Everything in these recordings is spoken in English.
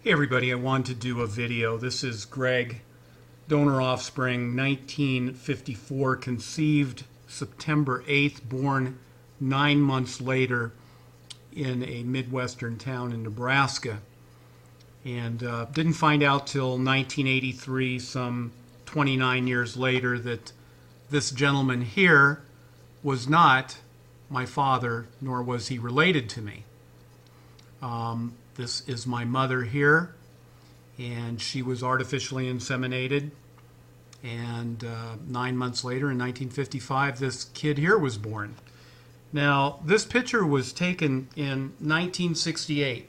Hey everybody, I wanted to do a video. This is Greg, donor offspring, 1954, conceived September 8th, born 9 months later in a Midwestern town in Nebraska. And didn't find out till 1983, some 29 years later, that this gentleman here was not my father, nor was he related to me. This is my mother here, and she was artificially inseminated. And 9 months later, in 1955, this kid here was born. Now, this picture was taken in 1968,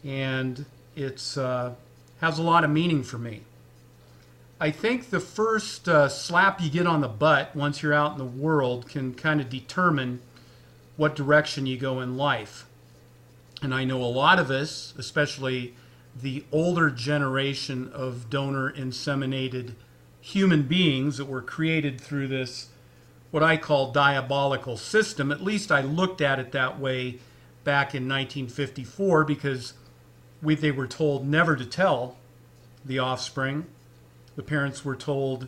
and it's has a lot of meaning for me. I think the first slap you get on the butt once you're out in the world can kind of determine what direction you go in life. And I know a lot of us, especially the older generation of donor inseminated human beings that were created through this, what I call diabolical system. At least I looked at it that way back in 1954 because they were told never to tell the offspring. The parents were told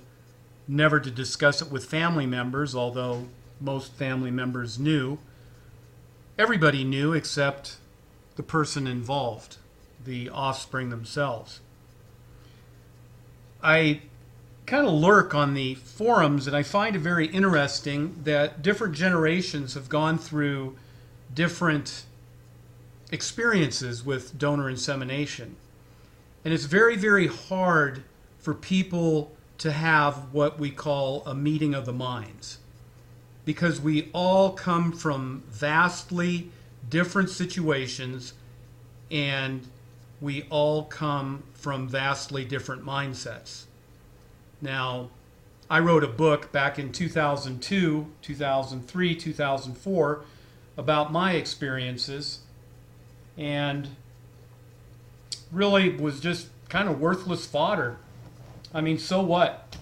never to discuss it with family members, although most family members knew. Everybody knew except the person involved, the offspring themselves. I kind of lurk on the forums, and I find it very interesting that different generations have gone through different experiences with donor insemination. And it's very, very hard for people to have what we call a meeting of the minds, because we all come from vastly different situations, and we all come from vastly different mindsets. Now, I wrote a book back in 2002, 2003, 2004 about my experiences, and really was just kind of worthless fodder. I mean, so what?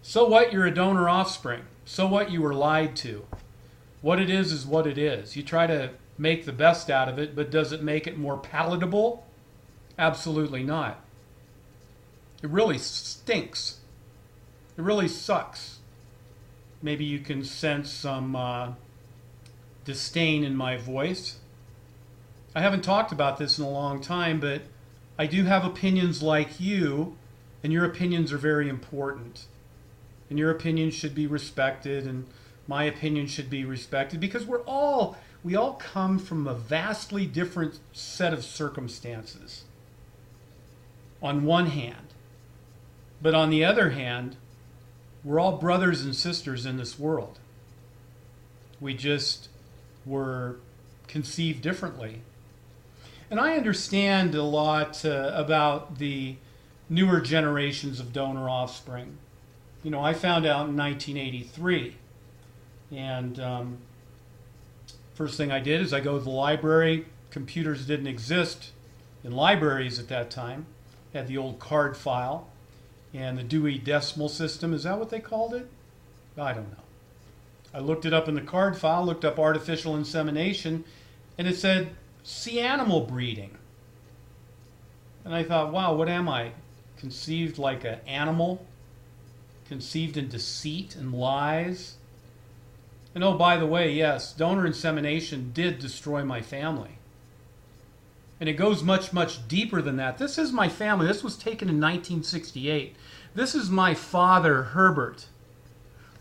So what you're a donor offspring? So what you were lied to? What it is what it is. You try to make the best out of it, but does it make it more palatable? Absolutely not. It really stinks. It really sucks. Maybe you can sense some disdain in my voice. I haven't talked about this in a long time, but I do have opinions like you, and your opinions are very important. And your opinion should be respected, and my opinion should be respected, because we all come from a vastly different set of circumstances on one hand. But on the other hand, we're all brothers and sisters in this world. We just were conceived differently. And I understand a lot about the newer generations of donor offspring. You know, I found out in 1983, and first thing I did is I go to the library. Computers didn't exist in libraries at that time. Had the old card file and the Dewey Decimal System. Is that what they called it? I don't know. I looked it up in the card file, looked up artificial insemination, and it said, see animal breeding. And I thought, wow, what am I? Conceived like an animal? Conceived in deceit and lies? And oh, by the way, yes, donor insemination did destroy my family. And it goes much, much deeper than that. This is my family. This was taken in 1968. This is my father, Herbert.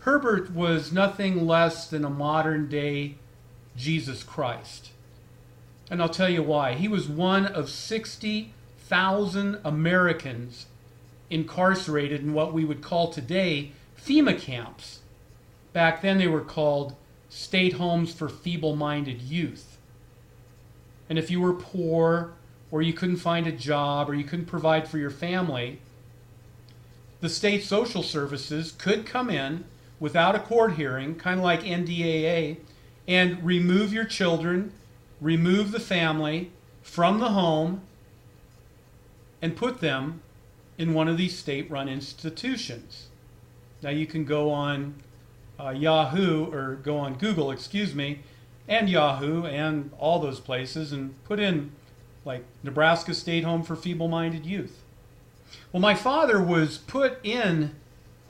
Herbert was nothing less than a modern day Jesus Christ. And I'll tell you why. He was one of 60,000 Americans incarcerated in what we would call today FEMA camps. Back then they were called state homes for feeble-minded youth. And if you were poor, or you couldn't find a job, or you couldn't provide for your family, the state social services could come in without a court hearing, kind of like NDAA, and remove your children, remove the family from the home, and put them in one of these state-run institutions. Now you can go on Yahoo, or go on Google, excuse me, and Yahoo and all those places, and put in like Nebraska State Home for Feeble-Minded Youth. Well, my father was put in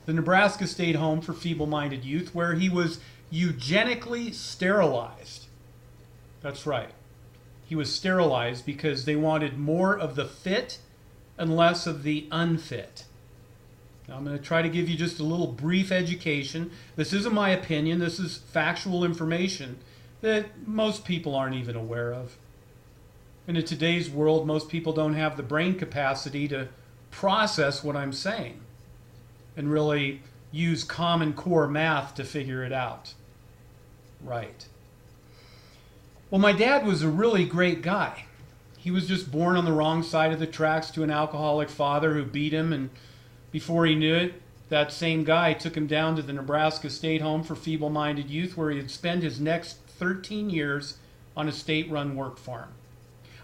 the Nebraska State Home for Feeble-Minded Youth, where he was eugenically sterilized. That's right. He was sterilized because they wanted more of the fit and less of the unfit. Now, I'm going to try to give you just a little brief education. This isn't my opinion. This is factual information that most people aren't even aware of. And in today's world, most people don't have the brain capacity to process what I'm saying and really use Common Core math to figure it out. Right. Well, my dad was a really great guy. He was just born on the wrong side of the tracks to an alcoholic father who beat him, and before he knew it, that same guy took him down to the Nebraska State Home for Feeble-Minded Youth, where he'd spend his next 13 years on a state-run work farm.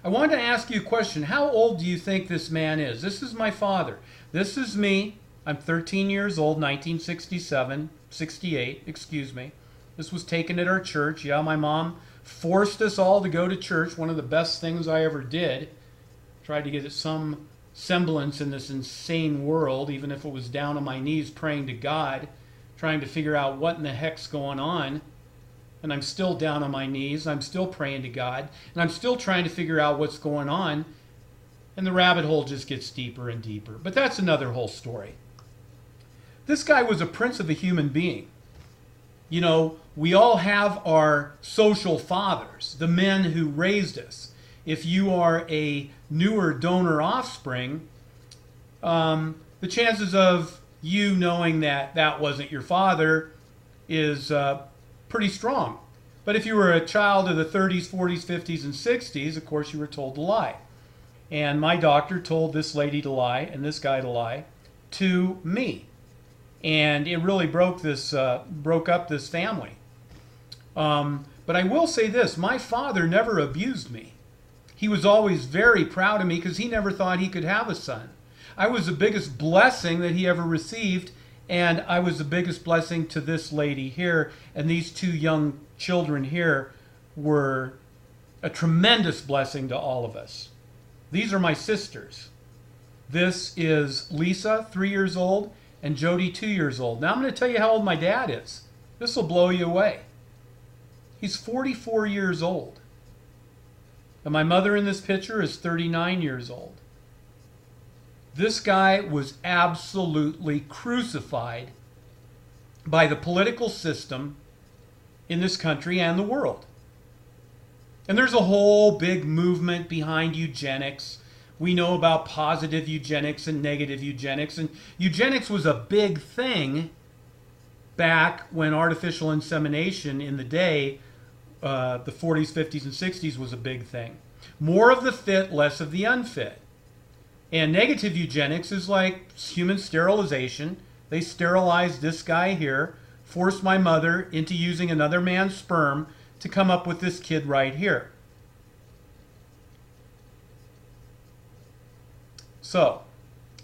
I wanted to ask you a question. How old do you think this man is? This is my father. This is me. I'm 13 years old, 1967, 68, excuse me. This was taken at our church. Yeah, my mom forced us all to go to church. One of the best things I ever did. Tried to get some semblance in this insane world, even if it was down on my knees praying to God, trying to figure out what in the heck's going on. And I'm still down on my knees. I'm still praying to God. And I'm still trying to figure out what's going on. And the rabbit hole just gets deeper and deeper. But that's another whole story. This guy was a prince of a human being. You know, we all have our social fathers, the men who raised us. If you are a newer donor offspring, the chances of you knowing that that wasn't your father is pretty strong. But if you were a child of the 30s, 40s, 50s, and 60s, of course you were told to lie. And my doctor told this lady to lie and this guy to lie to me. And it really broke up this family. But I will say this, my father never abused me. He was always very proud of me because he never thought he could have a son. I was the biggest blessing that he ever received, and I was the biggest blessing to this lady here, and these two young children here were a tremendous blessing to all of us. These are my sisters. This is Lisa, 3 years old, and Jody, 2 years old. Now I'm going to tell you how old my dad is. This will blow you away. He's 44 years old. And my mother in this picture is 39 years old. This guy was absolutely crucified by the political system in this country and the world. And there's a whole big movement behind eugenics. We know about positive eugenics and negative eugenics. And eugenics was a big thing back when artificial insemination in the day, the 40s, 50s, and 60s was a big thing. More of the fit, less of the unfit. And negative eugenics is like human sterilization. They sterilized this guy here, forced my mother into using another man's sperm to come up with this kid right here. So,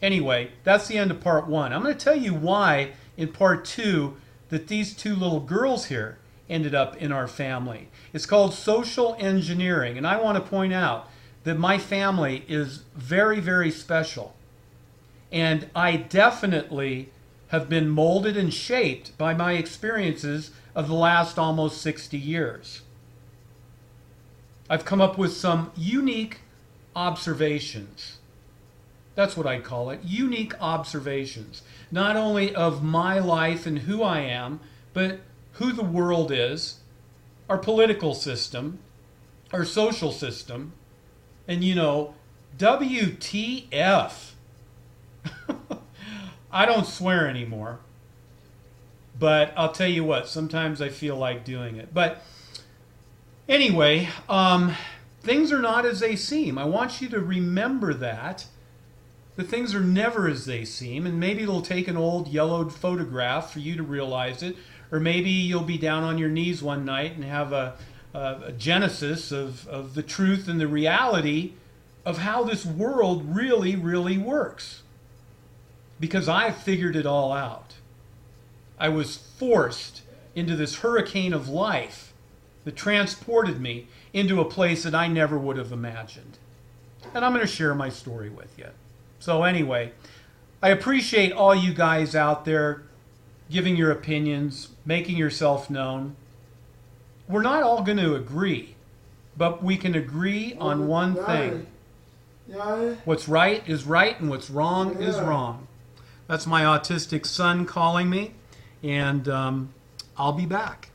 anyway, that's the end of part one. I'm going to tell you why in part two that these two little girls here ended up in our family. It's called social engineering, and I want to point out that my family is very, very special. And I definitely have been molded and shaped by my experiences of the last almost 60 years. I've come up with some unique observations. That's what I'd call it, unique observations. Not only of my life and who I am, but who the world is, our political system, our social system, and you know, WTF. I don't swear anymore, but I'll tell you what, sometimes I feel like doing it. But anyway, things are not as they seem. I want you to remember that things are never as they seem, and maybe it'll take an old yellowed photograph for you to realize it, or maybe you'll be down on your knees one night and have a genesis of the truth and the reality of how this world really, really works. Because I've figured it all out. I was forced into this hurricane of life that transported me into a place that I never would have imagined. and I'm going to share my story with you. So anyway, I appreciate all you guys out there giving your opinions, making yourself known. We're not all going to agree, but we can agree on one thing. What's right is right, and what's wrong is wrong. That's my autistic son calling me, and I'll be back.